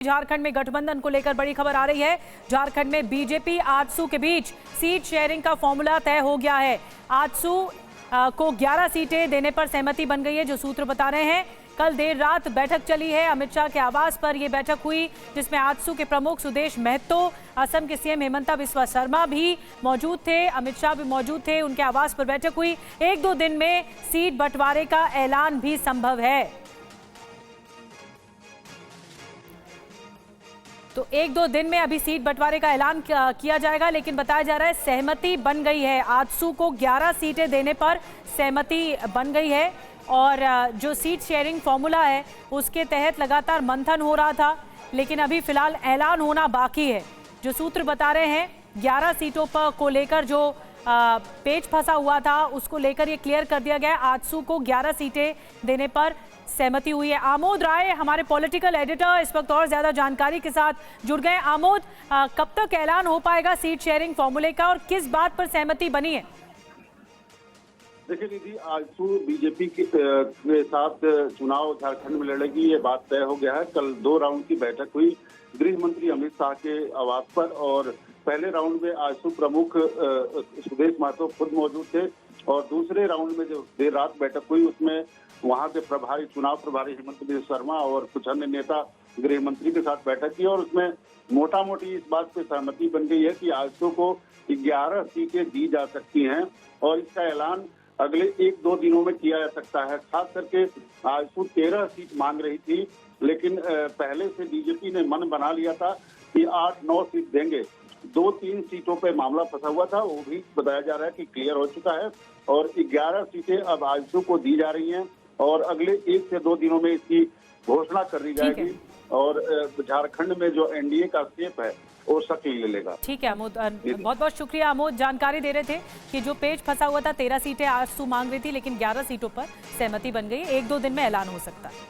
झारखंड में गठबंधन को लेकर बड़ी खबर आ रही है। झारखंड में बीजेपी आजसू के बीच सीट शेयरिंग का फॉर्मूला तय हो गया है। आजसू को 11 सीटें देने पर सहमति बन गई है, जो सूत्र बता रहे हैं। कल देर रात बैठक चली है। अमित शाह के आवास पर यह बैठक हुई, जिसमें आजसू के प्रमुख सुदेश महतो, असम के सीएम हेमंता बिस्वा शर्मा भी मौजूद थे, अमित शाह भी मौजूद थे। उनके आवास पर बैठक हुई। 1-2 दिन में सीट बंटवारे का ऐलान भी संभव है। तो 1-2 दिन में अभी सीट बंटवारे का ऐलान किया जाएगा, लेकिन बताया जा रहा है सहमति बन गई है। आजसू को 11 सीटें देने पर सहमति बन गई है और जो सीट शेयरिंग फॉर्मूला है उसके तहत लगातार मंथन हो रहा था, लेकिन अभी फिलहाल ऐलान होना बाकी है। जो सूत्र बता रहे हैं 11 सीटों पर को लेकर जो पेच फंसा हुआ था उसको लेकर ये क्लियर कर दिया गया। आजसू को 11 सीटें देने पर सहमति हुई है। आमोद राय हमारे पॉलिटिकल एडिटर इस वक्त और ज्यादा जानकारी के साथ जुड़ गए। आमोद, कब तक ऐलान हो पाएगा सीट शेयरिंग फॉर्मूले का और किस बात पर सहमति बनी है? देखिए निधि, आजसू बीजेपी के साथ चुनाव झारखंड में लड़ेगी, ये बात तय हो गया है। कल 2 राउंड की बैठक हुई गृह मंत्री अमित शाह के आवास पर, और पहले राउंड में आजसू प्रमुख सुदेश महतो खुद मौजूद थे, और दूसरे राउंड में जो देर रात बैठक हुई उसमें वहां के चुनाव प्रभारी हेमंत बिस्वा शर्मा और कुछ अन्य नेता गृह मंत्री के साथ बैठक की, और उसमें मोटा मोटी इस बात पे सहमति बन गई है कि आजसू को 11 सीटें दी जा सकती हैं और इसका ऐलान अगले 1-2 दिनों में किया जा सकता है। खास करके आजसू 13 सीट मांग रही थी, लेकिन पहले से बीजेपी ने मन बना लिया था कि 8-9 सीट देंगे। 2-3 सीटों पे मामला फंसा हुआ था, वो भी बताया जा रहा है कि क्लियर हो चुका है, और 11 सीटें अब आजसू को दी जा रही हैं और अगले 1 से 2 दिनों में इसकी घोषणा कर दी जाएगी और झारखंड में जो एनडीए का शेप है वो शक्ल ले लेगा। ठीक है आमोद, बहुत बहुत शुक्रिया आमोद। जानकारी दे रहे थे कि जो पेज फंसा हुआ था 13 सीटें आजसू मांग रही थी, लेकिन 11 सीटों पर सहमति बन गई। 1-2 दिन में ऐलान हो सकता है।